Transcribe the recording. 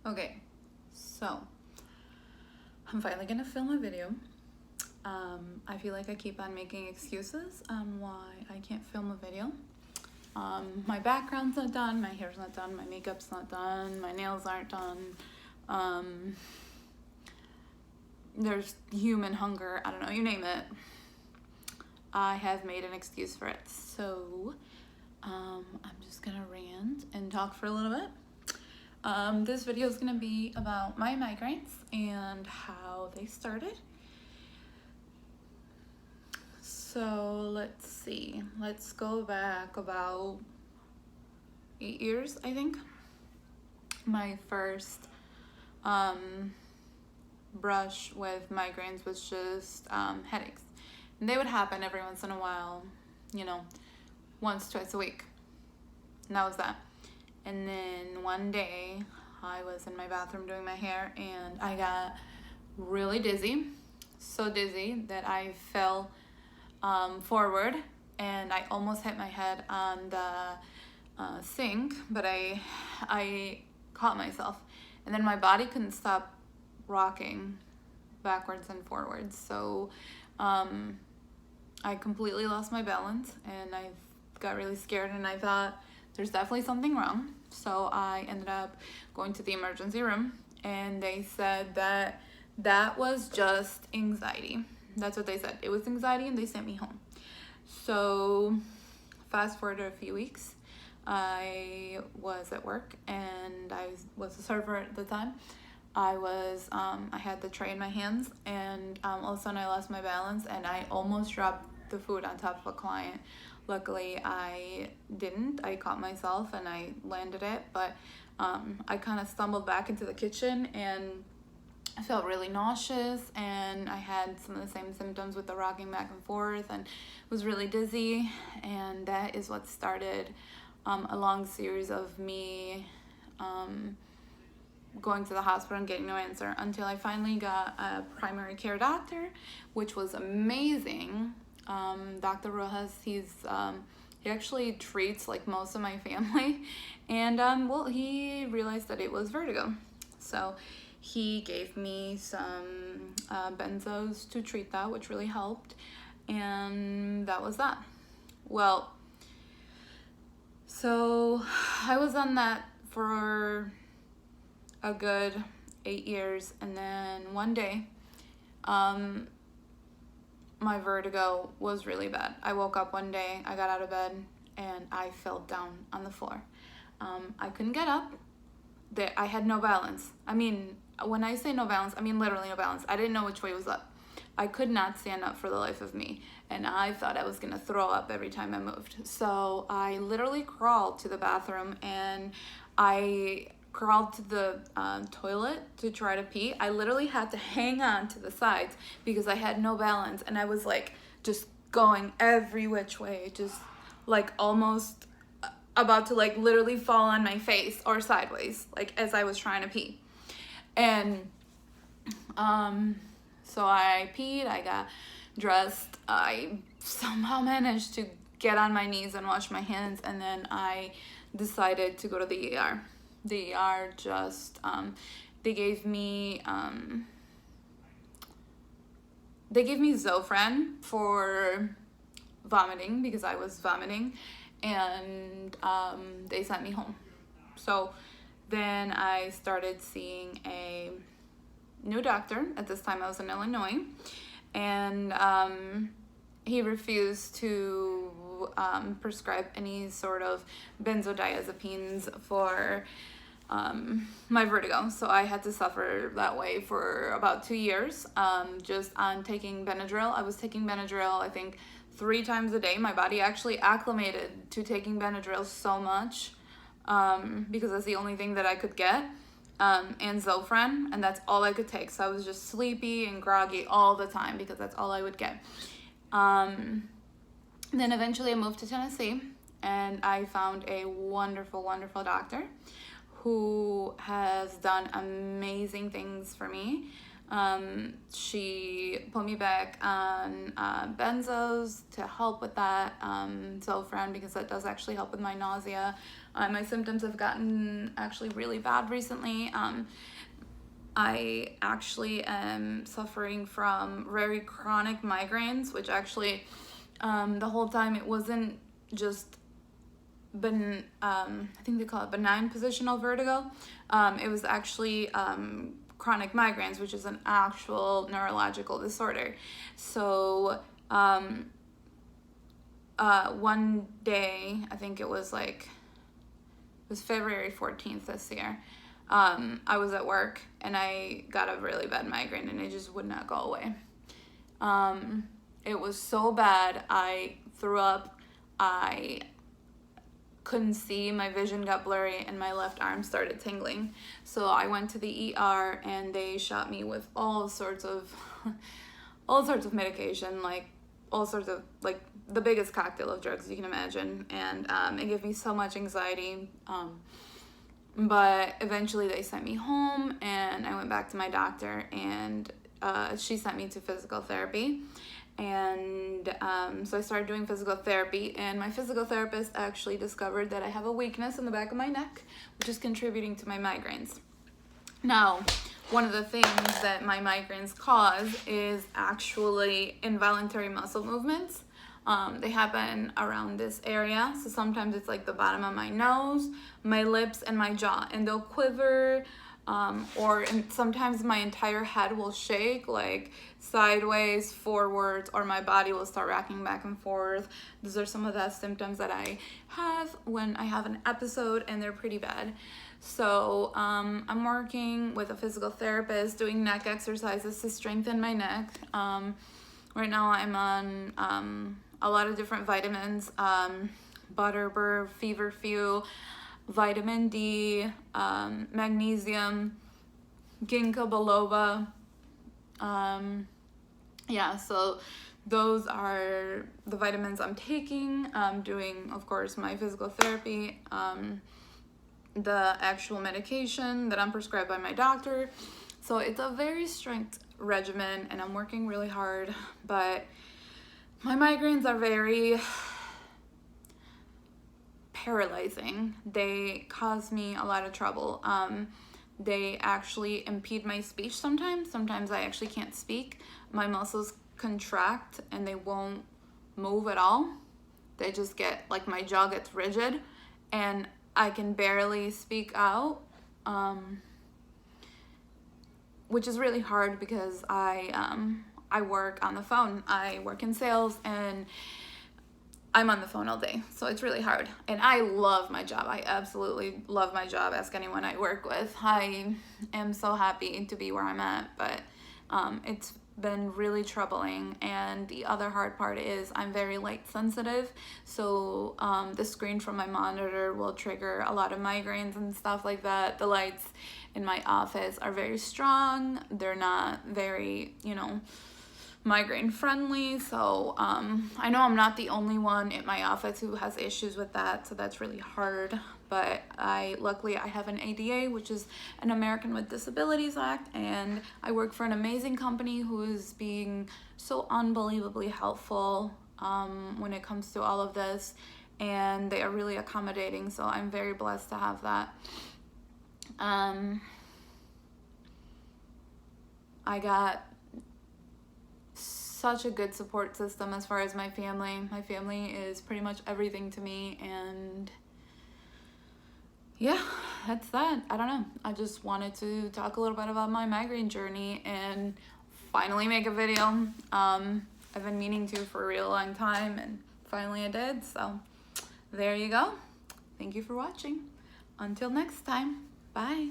Okay, so I'm finally gonna film a video. I feel like I keep on making excuses on why I can't film a video. My background's not done, my hair's not done, my makeup's not done, my nails aren't done. There's human hunger, I don't know, you name it. I have made an excuse for it. So I'm just gonna rant and talk for a little bit. This video is going to be about my migraines and how they started. So let's see, let's go back about 8 years, I think. My first brush with migraines was just headaches. And they would happen every once in a while, you know, once, twice a week. And that was that. And then one day I was in my bathroom doing my hair and I got really dizzy, so dizzy that I fell forward and I almost hit my head on the sink, but I caught myself. And then my body couldn't stop rocking backwards and forwards. So I completely lost my balance and I got really scared and I thought there's definitely something wrong. So I ended up going to the emergency room and they said that that was just anxiety. That's what they said. It was anxiety and they sent me home. So fast forward a few weeks, I was at work and I was a server at the time. I had the tray in my hands and all of a sudden I lost my balance and I almost dropped the food on top of a client. Luckily, I didn't. I caught myself and I landed it, but I kind of stumbled back into the kitchen and I felt really nauseous and I had some of the same symptoms with the rocking back and forth and was really dizzy, and that is what started a long series of me going to the hospital and getting no answer until I finally got a primary care doctor, which was amazing. Dr. Rojas, he actually treats like most of my family, and well, he realized that it was vertigo, so he gave me some benzos to treat that, which really helped, and that was that. Well, so I was on that for a good 8 years, and then one day my vertigo was really bad. I woke up one day, I got out of bed, and I fell down on the floor. I couldn't get up. I had no balance. I mean, when I say no balance, I mean literally no balance. I didn't know which way was up. I could not stand up for the life of me, and I thought I was gonna throw up every time I moved. So I literally crawled to the bathroom, and I crawled to the toilet to try to pee. I literally had to hang on to the sides because I had no balance, and I was like just going every which way, just like almost about to like literally fall on my face or sideways, like as I was trying to pee. And so I peed, I got dressed, I somehow managed to get on my knees and wash my hands, and then I decided to go to the ER. The ER just, they gave me Zofran for vomiting because I was vomiting, and they sent me home. So then I started seeing a new doctor. At this time I was in Illinois, and he refused to prescribe any sort of benzodiazepines for my vertigo. So I had to suffer that way for about 2 years, just on taking Benadryl. I was taking Benadryl, I think 3 times a day. My body actually acclimated to taking Benadryl so much because that's the only thing that I could get, and Zofran, and that's all I could take. So I was just sleepy and groggy all the time because that's all I would get. Then eventually I moved to Tennessee, and I found a wonderful, wonderful doctor who has done amazing things for me. She put me back on benzos to help with that, Zofran, because that does actually help with my nausea. My symptoms have gotten actually really bad recently. I actually am suffering from very chronic migraines, which actually the whole time it wasn't just I think they call it benign positional vertigo. It was actually chronic migraines, which is an actual neurological disorder. So one day, I think it was February 14th this year, I was at work and I got a really bad migraine and it just would not go away. It was so bad, I threw up, I couldn't see, my vision got blurry, and my left arm started tingling. So I went to the ER and they shot me with all sorts of medication, like all sorts of, like the biggest cocktail of drugs you can imagine, and it gave me so much anxiety. But eventually they sent me home and I went back to my doctor, and she sent me to physical therapy. And so I started doing physical therapy, and my physical therapist actually discovered that I have a weakness in the back of my neck, which is contributing to my migraines. Now, one of the things that my migraines cause is actually involuntary muscle movements. They happen around this area. So sometimes it's like the bottom of my nose, my lips, and my jaw, and they'll quiver. And sometimes my entire head will shake, like sideways, forwards, or my body will start rocking back and forth. Those are some of the symptoms that I have when I have an episode, and they're pretty bad. So I'm working with a physical therapist, doing neck exercises to strengthen my neck. Right now I'm on a lot of different vitamins, Butterbur, Feverfew, vitamin D, magnesium, ginkgo biloba. So those are the vitamins I'm taking. I'm doing, of course, my physical therapy, the actual medication that I'm prescribed by my doctor. So it's a very strict regimen, and I'm working really hard, but my migraines are very paralyzing. They cause me a lot of trouble. They actually impede my speech sometimes. Sometimes I actually can't speak. My muscles contract and they won't move at all. They just get, like, my jaw gets rigid and I can barely speak out, which is really hard because I work on the phone. I work in sales and I'm on the phone all day, so it's really hard. And I love my job. I absolutely love my job. Ask anyone I work with. I am so happy to be where I'm at, but it's been really troubling. And the other hard part is I'm very light sensitive, so the screen from my monitor will trigger a lot of migraines and stuff like that. The lights in my office are very strong. They're not very, migraine friendly, so I know I'm not the only one in my office who has issues with that, so that's really hard. But luckily I have an ADA, which is an American with Disabilities Act, and I work for an amazing company who is being so unbelievably helpful when it comes to all of this, and they are really accommodating, so I'm very blessed to have that. I got such a good support system as far as my family. My family is pretty much everything to me, and yeah, that's that. I don't know. I just wanted to talk a little bit about my migraine journey and finally make a video. I've been meaning to for a real long time, and finally I did. So there you go. Thank you for watching. Until next time. Bye.